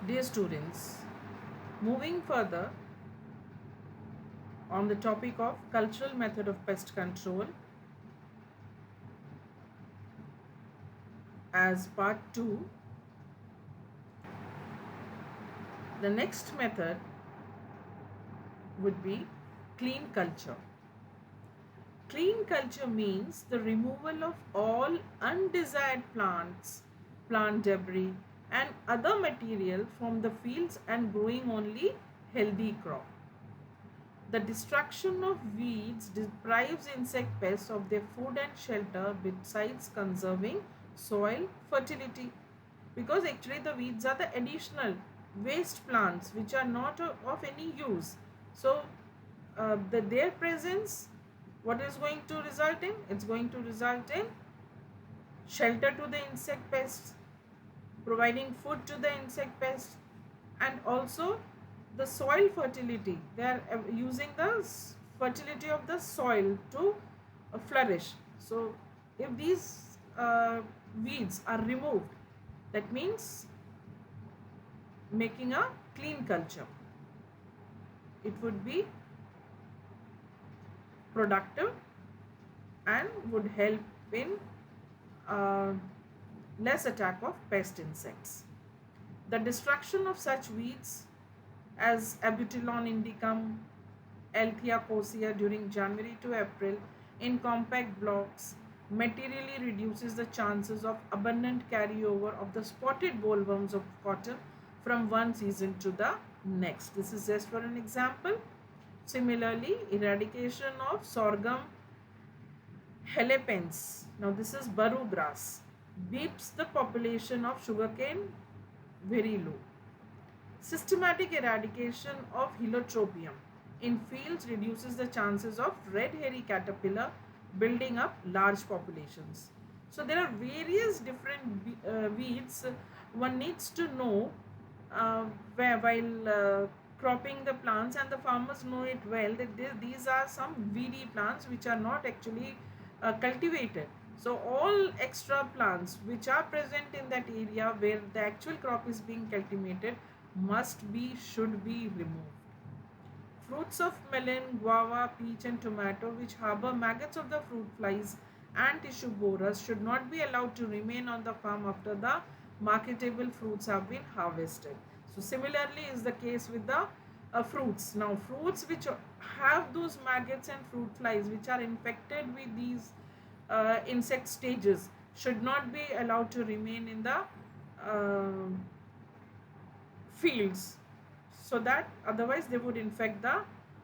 Dear students, moving further on the topic of cultural method of pest control as part 2, the next method would be clean culture. Clean culture means the removal of all undesired plants, plant debris and other material from the fields and growing only healthy crop. The destruction of weeds deprives insect pests of their food and shelter besides conserving soil fertility. Because actually the weeds are the additional waste plants which are not of any use. So their presence, what is going to result in? It's going to result in shelter to the insect pests, providing food to the insect pests, and also the soil fertility. They are using the fertility of the soil to flourish. So if these weeds are removed, that means making a clean culture. It would be productive and would help in uh, less attack of pest insects. The destruction of such weeds as Abutilon indicum, Althea kosea during January to April in compact blocks materially reduces the chances of abundant carryover of the spotted bollworms of cotton from one season to the next. This is just for an example. Similarly, eradication of sorghum helepens. Now this is baru grass. Keeps the population of sugarcane very low. Systematic eradication of Helotropium in fields reduces the chances of red hairy caterpillar building up large populations. So there are various different weeds one needs to know while cropping the plants, and the farmers know it well that these are some weedy plants which are not actually cultivated. So all extra plants which are present in that area where the actual crop is being cultivated should be removed. Fruits of melon, guava, peach and tomato which harbor maggots of the fruit flies and tissue borers should not be allowed to remain on the farm after the marketable fruits have been harvested. So similarly is the case with the fruits. Now fruits which have those maggots and fruit flies which are infected with these insect stages should not be allowed to remain in the fields, so that otherwise they would infect the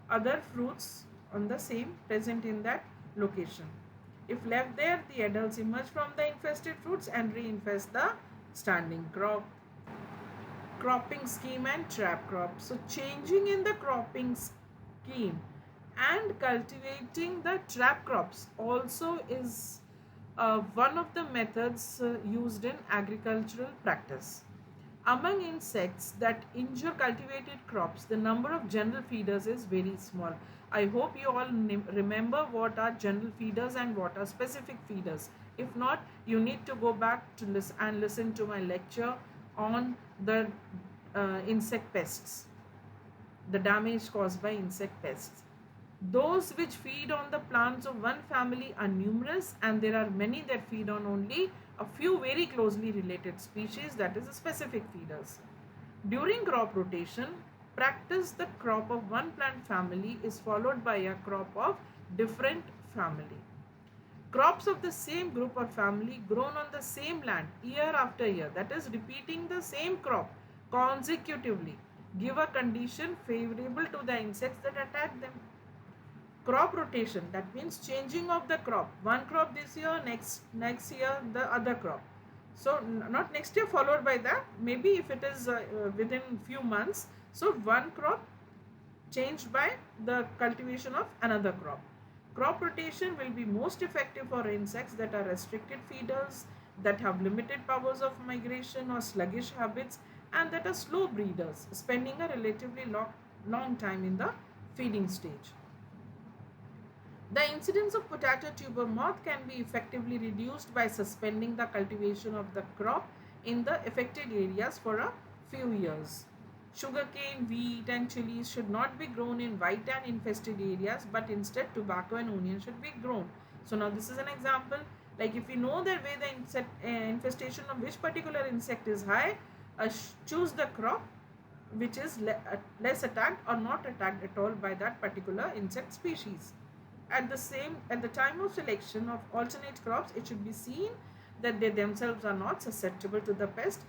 other fruits on the same present in that location. If left there, the adults emerge from the infested fruits and reinfest the standing crop. Cropping scheme and trap crop. So changing in the cropping scheme and cultivating the trap crops also is one of the methods used in agricultural practice. Among insects that injure cultivated crops, the number of general feeders is very small. I hope you all remember what are general feeders and what are specific feeders. If not, you need to go back to listen to my lecture on the insect pests, the damage caused by insect pests. Those which feed on the plants of one family are numerous, and there are many that feed on only a few very closely related species, that is, specific feeders. During crop rotation, practice the crop of one plant family is followed by a crop of different family. Crops of the same group or family grown on the same land year after year, that is repeating the same crop consecutively, give a condition favorable to the insects that attack them. Crop rotation, that means changing of the crop, one crop this year, next year the other crop. So not next year followed by that, maybe if it is within few months, so one crop changed by the cultivation of another crop. Crop rotation will be most effective for insects that are restricted feeders, that have limited powers of migration or sluggish habits, and that are slow breeders, spending a relatively long time in the feeding stage. The incidence of potato tuber moth can be effectively reduced by suspending the cultivation of the crop in the affected areas for a few years. Sugarcane, wheat, and chilies should not be grown in white and infested areas, but instead tobacco and onion should be grown. So now this is an example. Like if you know that where the infestation of which particular insect is high, choose the crop which is less attacked or not attacked at all by that particular insect species. At the time of selection of alternate crops, it should be seen that they themselves are not susceptible to the pest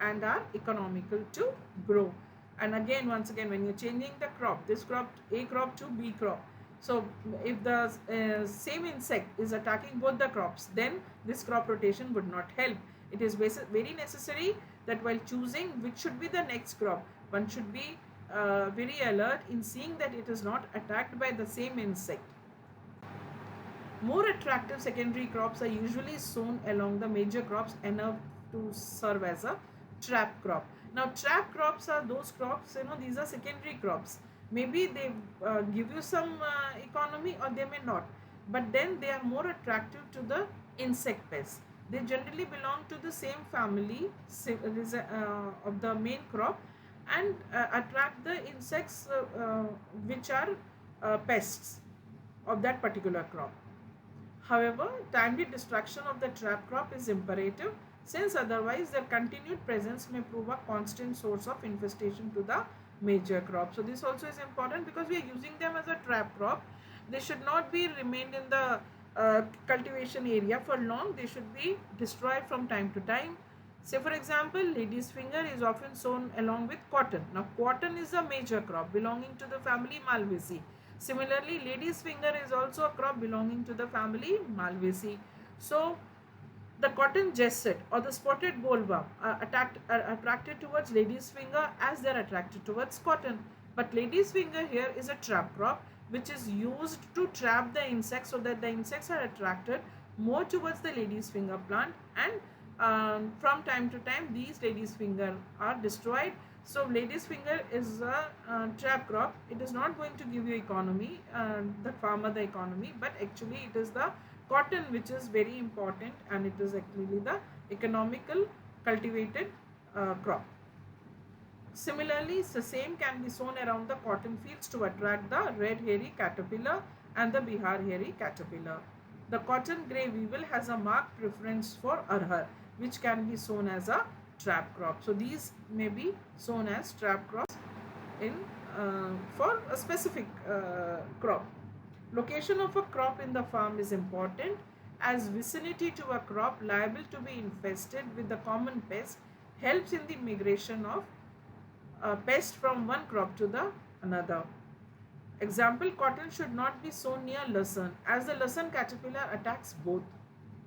and are economical to grow. And again, once again, when you're changing the crop, this crop A crop to B crop, so if the same insect is attacking both the crops, then this crop rotation would not help. It is very necessary that while choosing which should be the next crop, one should be very alert in seeing that it is not attacked by the same insect. More attractive secondary crops are usually sown along the major crops enough to serve as a trap crop. Now, trap crops are those crops, these are secondary crops. Maybe they give you some economy or they may not, but then they are more attractive to the insect pests. They generally belong to the same family of the main crop and attract the insects which are pests of that particular crop. However, timely destruction of the trap crop is imperative, since otherwise their continued presence may prove a constant source of infestation to the major crop. So this also is important because we are using them as a trap crop. They should not be remained in the cultivation area for long. They should be destroyed from time to time. Say for example, lady's finger is often sown along with cotton. Now cotton is a major crop belonging to the family Malvaceae. Similarly, lady's finger is also a crop belonging to the family Malvaceae. So the cotton jesset or the spotted bollworm are attracted towards lady's finger as they are attracted towards cotton. But lady's finger here is a trap crop which is used to trap the insects, so that the insects are attracted more towards the lady's finger plant, and from time to time these lady's finger are destroyed. So lady's finger is a trap crop. It is not going to give you economy, the farmer the economy, but actually it is the cotton which is very important, and it is actually the economical cultivated crop. Similarly, the same can be sown around the cotton fields to attract the red hairy caterpillar and the Bihar hairy caterpillar. The cotton grey weevil has a marked preference for arhar, which can be sown as a trap crop. So these may be sown as trap crops in for a specific crop. Location of a crop in the farm is important, as vicinity to a crop liable to be infested with the common pest helps in the migration of pest from one crop to the another. Example, cotton should not be sown near lucerne, as the lucerne caterpillar attacks both.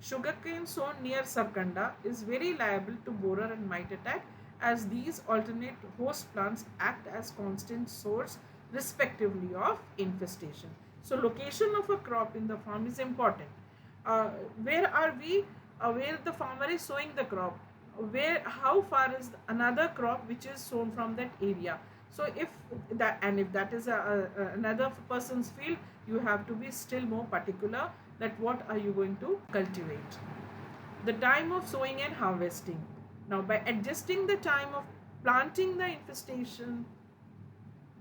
Sugarcane sown near sarkanda is very liable to borer and mite attack, as these alternate host plants act as constant source respectively of infestation. So location of a crop in the farm is important. Where are we? Where the farmer is sowing the crop? Where? How far is another crop which is sown from that area? So if that is another person's field, you have to be still more particular that what are you going to cultivate. The time of sowing and harvesting. Now by adjusting the time of planting, the infestation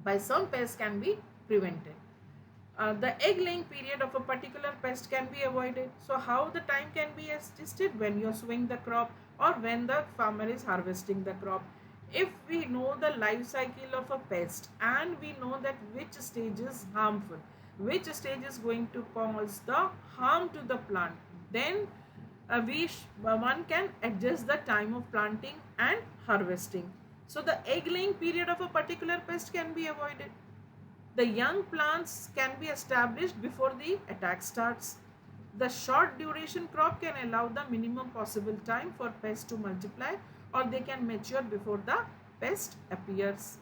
by some pests can be prevented. The egg laying period of a particular pest can be avoided. So how the time can be adjusted? When you're sowing the crop or when the farmer is harvesting the crop. If we know the life cycle of a pest and we know that which stage is harmful, which stage is going to cause the harm to the plant, then one can adjust the time of planting and harvesting. So the egg laying period of a particular pest can be avoided. The young plants can be established before the attack starts. The short duration crop can allow the minimum possible time for pests to multiply, or they can mature before the pest appears.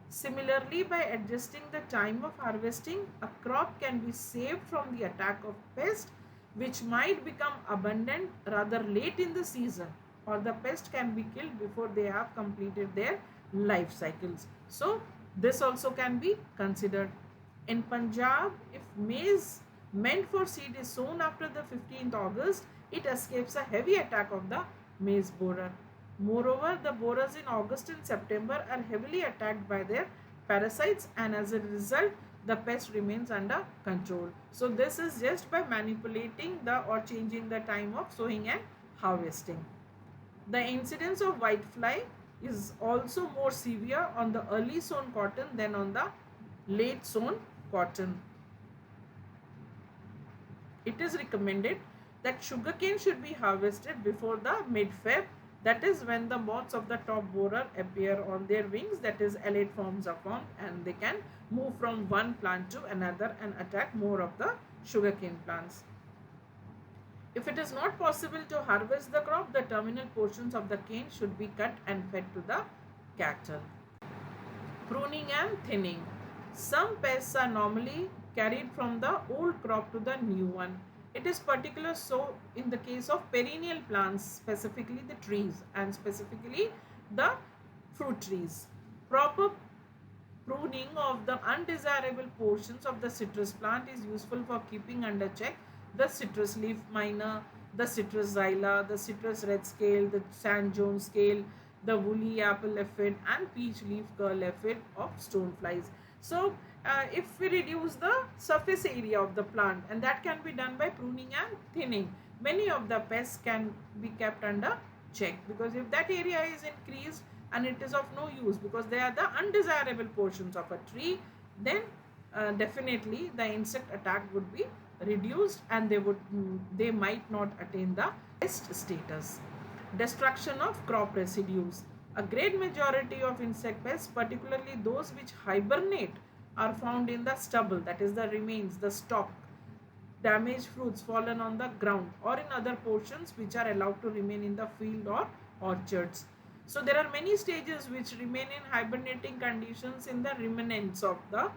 Similarly, by adjusting the time of harvesting, a crop can be saved from the attack of pest, which might become abundant rather late in the season, or the pest can be killed before they have completed their life cycles. So this also can be considered. In Punjab, if maize meant for seed is sown after the 15th August, it escapes a heavy attack of the maize borer. Moreover, the borers in August and September are heavily attacked by their parasites, and as a result, the pest remains under control. So this is just by manipulating the or changing the time of sowing and harvesting. The incidence of whitefly is also more severe on the early sown cotton than on the late sown cotton. It is recommended that sugarcane should be harvested before the mid-Feb. That is when the moths of the top borer appear on their wings, that is alate forms are formed, and they can move from one plant to another and attack more of the sugarcane plants. If it is not possible to harvest the crop, the terminal portions of the cane should be cut and fed to the cattle. Pruning and thinning. Some pests are normally carried from the old crop to the new one. It is particular so in the case of perennial plants, specifically the trees and specifically the fruit trees. Proper pruning of the undesirable portions of the citrus plant is useful for keeping under check the citrus leaf miner, the citrus xyla, the citrus red scale, the sand Jones scale, the woolly apple aphid, and peach leaf curl aphid of stoneflies. So, if we reduce the surface area of the plant, and that can be done by pruning and thinning, many of the pests can be kept under check, because if that area is increased and it is of no use because they are the undesirable portions of a tree, then definitely the insect attack would be reduced and they might not attain the pest status. Destruction of crop residues. A great majority of insect pests, particularly those which hibernate, are found in the stubble, that is the remains, the stalk, damaged fruits fallen on the ground, or in other portions which are allowed to remain in the field or orchards. So there are many stages which remain in hibernating conditions in the remnants of the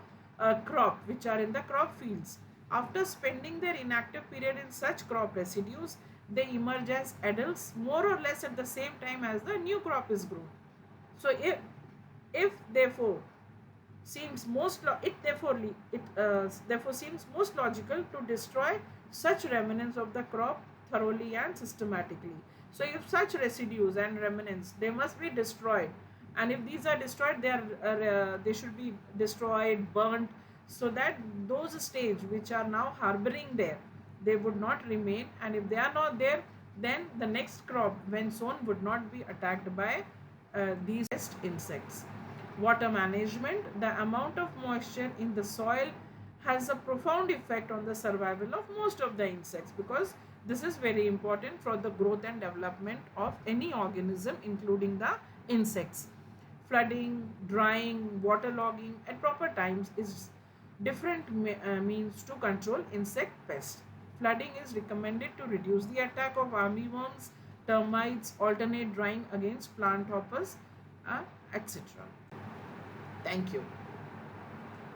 crop which are in the crop fields. After spending their inactive period in such crop residues, they emerge as adults more or less at the same time as the new crop is grown. So if therefore seems most therefore seems most logical to destroy such remnants of the crop thoroughly and systematically. So if such residues and remnants, they must be destroyed, and if these are destroyed, they should be destroyed, burnt, so that those stage which are now harboring there, they would not remain, and if they are not there, then the next crop when sown would not be attacked by these pest insects. Water management. The amount of moisture in the soil has a profound effect on the survival of most of the insects, because this is very important for the growth and development of any organism, including the insects. Flooding, drying, waterlogging at proper times is different means to control insect pests. Flooding is recommended to reduce the attack of armyworms, termites, alternate drying against plant hoppers, etc. Thank you.